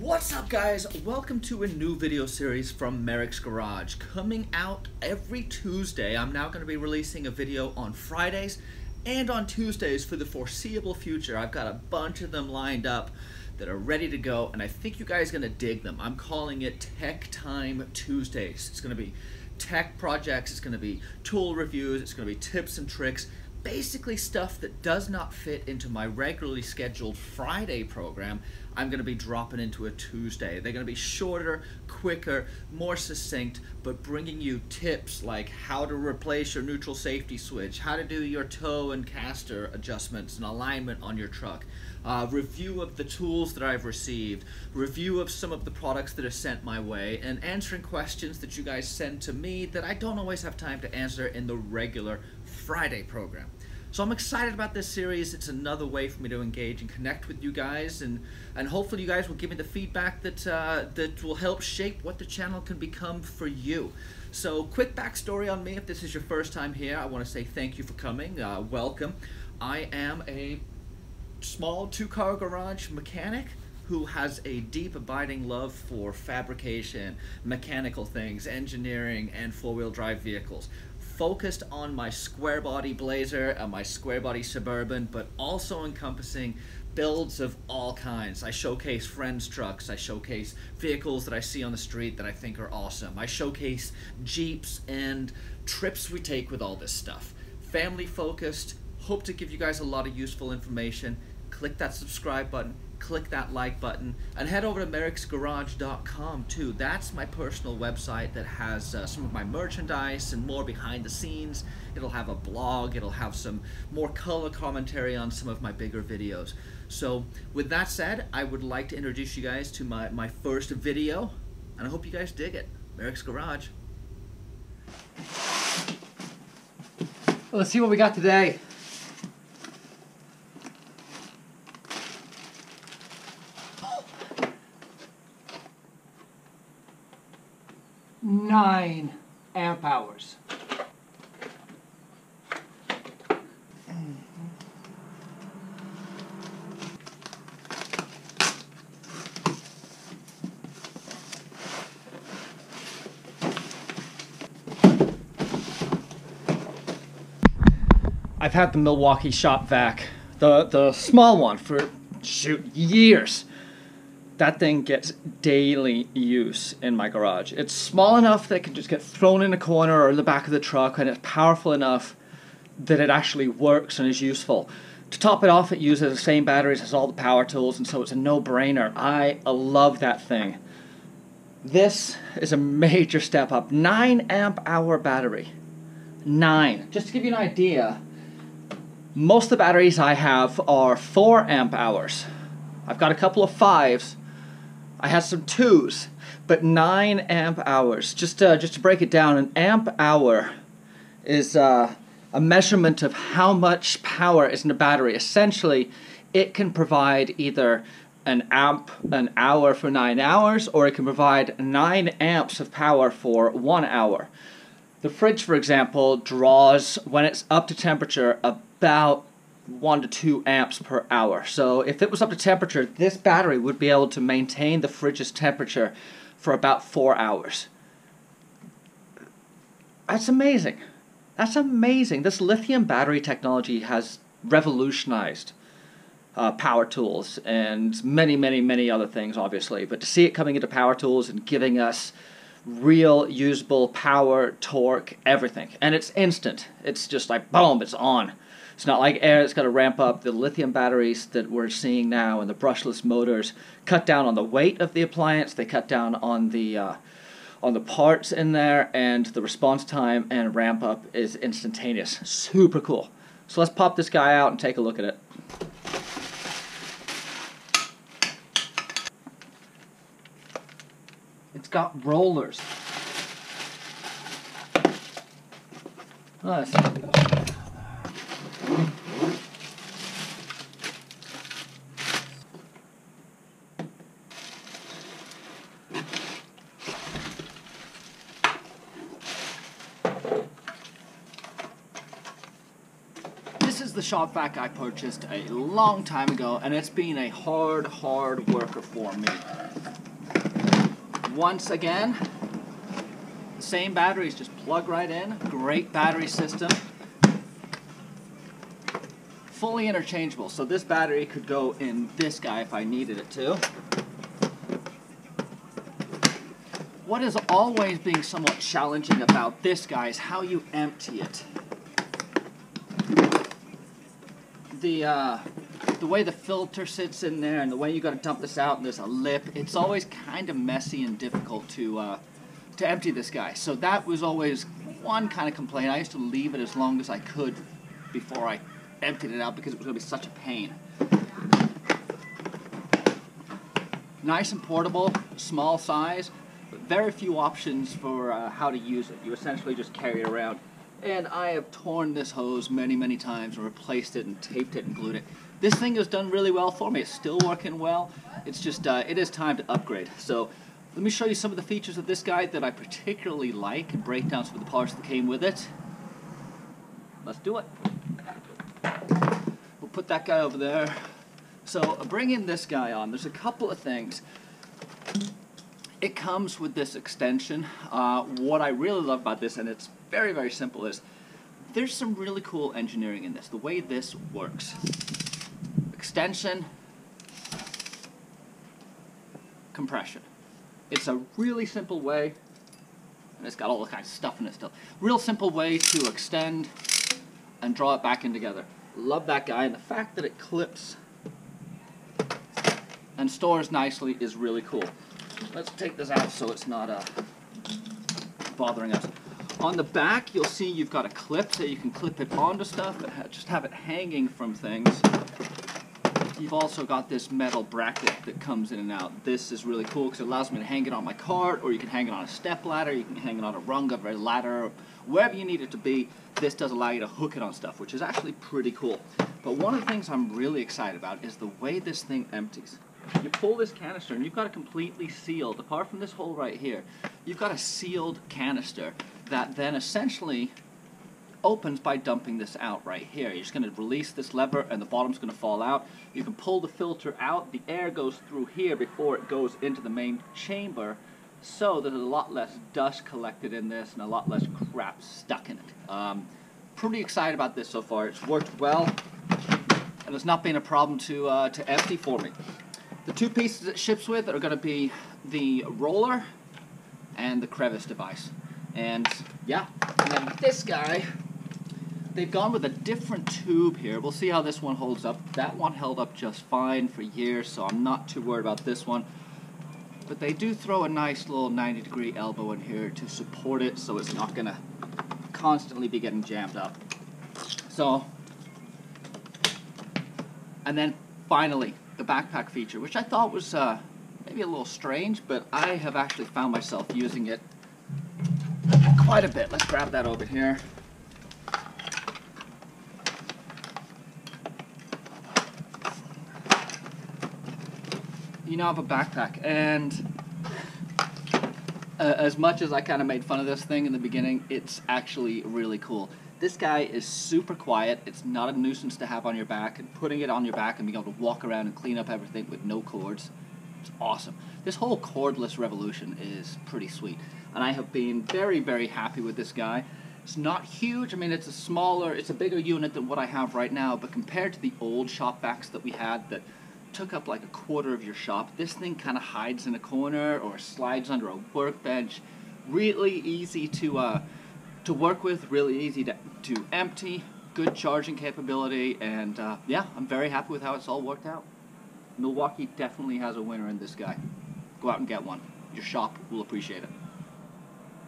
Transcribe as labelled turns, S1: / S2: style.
S1: What's up, guys? Welcome to a new video series from Merricks Garage, coming out every Tuesday. I'm now going to be releasing a video on Fridays and on Tuesdays for the foreseeable future. I've got a bunch of them lined up that are ready to go, and I think you guys are going to dig them. I'm calling it Tech Time Tuesdays. It's going to be tech projects, it's going to be tool reviews, it's going to be tips and tricks, basically stuff that does not fit into my regularly scheduled Friday program. I'm going to be dropping into a Tuesday. They're going to be shorter, quicker, more succinct, but bringing you tips like how to replace your neutral safety switch, how to do your toe and caster adjustments and alignment on your truck, review of the tools that I've received, review of some of the products that are sent my way, and answering questions that you guys send to me that I don't always have time to answer in the regular Friday program. So I'm excited about this series. It's another way for me to engage and connect with you guys, and hopefully you guys will give me the feedback that that will help shape what the channel can become for you. So quick backstory on me, if this is your first time here, I want to say thank you for coming. Welcome. I am a small two-car garage mechanic who has a deep abiding love for fabrication, mechanical things, engineering, and four-wheel drive vehicles. Focused on my square body Blazer and my square body Suburban, but also encompassing builds of all kinds. I showcase friends' trucks, I showcase vehicles that I see on the street that I think are awesome. I showcase Jeeps and trips we take with all this stuff. Family focused, hope to give you guys a lot of useful information. Click that subscribe button, click that like button, and head over to merricksgarage.com too. That's my personal website that has some of my merchandise and more behind the scenes. It'll have a blog, it'll have some more color commentary on some of my bigger videos. So with that said, I would like to introduce you guys to my first video, and I hope you guys dig it. Merricks Garage.
S2: Well, let's see what we got today. Nine amp hours. I've had the Milwaukee shopvac, the small one, for years. That thing gets daily use in my garage. It's small enough that it can just get thrown in a corner or in the back of the truck, and it's powerful enough that it actually works and is useful. To top it off, it uses the same batteries as all the power tools, and so it's a no-brainer. I love that thing. This is a major step up. 9 amp hour battery. 9. Just to give you an idea, most of the batteries I have are 4 amp hours. I've got a couple of 5s. I had some 2s, but 9 amp hours. Just to break it down, an amp hour is a measurement of how much power is in a battery. Essentially, it can provide either an amp an hour for 9 hours, or it can provide 9 amps of power for 1 hour. The fridge, for example, draws, when it's up to temperature, about 1 to 2 amps per hour. So if it was up to temperature, this battery would be able to maintain the fridge's temperature for about 4 hours. That's amazing. That's amazing. This lithium battery technology has revolutionized power tools and many other things, obviously. But to see it coming into power tools and giving us real usable power, torque, everything. And it's instant. It's just like, boom, it's on. It's not like air that's got to ramp up. The lithium batteries that we're seeing now and the brushless motors cut down on the weight of the appliance. They cut down on the parts in there, and the response time and ramp up is instantaneous. Super cool. So let's pop this guy out and take a look at it. It's got rollers. Let's see. the shop vac I purchased a long time ago, and it's been a hard worker for me. Once again, same batteries, just plug right in. Great battery system. Fully interchangeable, so this battery could go in this guy if I needed it to. What is always being somewhat challenging about this guy is how you empty it. The way the filter sits in there and the way you got to dump this out, and there's a lip, it's always kind of messy and difficult to empty this guy. So that was always one kind of complaint. I used to leave it as long as I could before I emptied it out because it was going to be such a pain. Nice and portable, small size, but very few options for how to use it. You essentially just carry it around. And I have torn this hose many times and replaced it and taped it and glued it. This thing has done really well for me. It's still working well. It's just, it is time to upgrade. So let me show you some of the features of this guy that I particularly like and break down some of the parts that came with it. Let's do it. We'll put that guy over there. So bringing this guy on, there's a couple of things. It comes with this extension. What I really love about this, and it's very simple, is there's some really cool engineering in this. The way this works. Extension, compression. It's a really simple way, and it's got all the kinds of stuff in it still. Real simple way to extend and draw it back in together. Love that guy, and the fact that it clips and stores nicely is really cool. Let's take this out so it's not bothering us. On the back, you'll see you've got a clip so you can clip it onto stuff and just have it hanging from things. You've also got this metal bracket that comes in and out. This is really cool because it allows me to hang it on my cart, or you can hang it on a step ladder, you can hang it on a rung of a ladder, wherever you need it to be. This does allow you to hook it on stuff, which is actually pretty cool. But one of the things I'm really excited about is the way this thing empties. You pull this canister and you've got a completely sealed, apart from this hole right here, you've got a sealed canister that then essentially opens by dumping this out right here. You're just going to release this lever and the bottom's going to fall out. You can pull the filter out. The air goes through here before it goes into the main chamber, so there's a lot less dust collected in this and a lot less crap stuck in it. Pretty excited about this so far. It's worked well and it's not been a problem to empty for me. The two pieces it ships with are going to be the roller and the crevice device. And yeah, and then this guy, they've gone with a different tube here. We'll see how this one holds up. That one held up just fine for years, so I'm not too worried about this one. But they do throw a nice little 90-degree elbow in here to support it so it's not going to constantly be getting jammed up. So, and then finally, the backpack feature, which I thought was maybe a little strange, but I have actually found myself using it quite a bit. Let's grab that over here. You now have a backpack, and as much as I kind of made fun of this thing in the beginning, it's actually really cool. This guy is super quiet. It's not a nuisance to have on your back, and putting it on your back and being able to walk around and clean up everything with no cords, it's awesome. This whole cordless revolution is pretty sweet, and I have been very happy with this guy. It's not huge. I mean, it's a bigger unit than what I have right now, but compared to the old shop vacs that we had that took up like a quarter of your shop, this thing kind of hides in a corner or slides under a workbench. Really easy to work with, really easy to empty, good charging capability, and yeah, I'm very happy with how it's all worked out. Milwaukee definitely has a winner in this guy. Go out and get one. Your shop will appreciate it.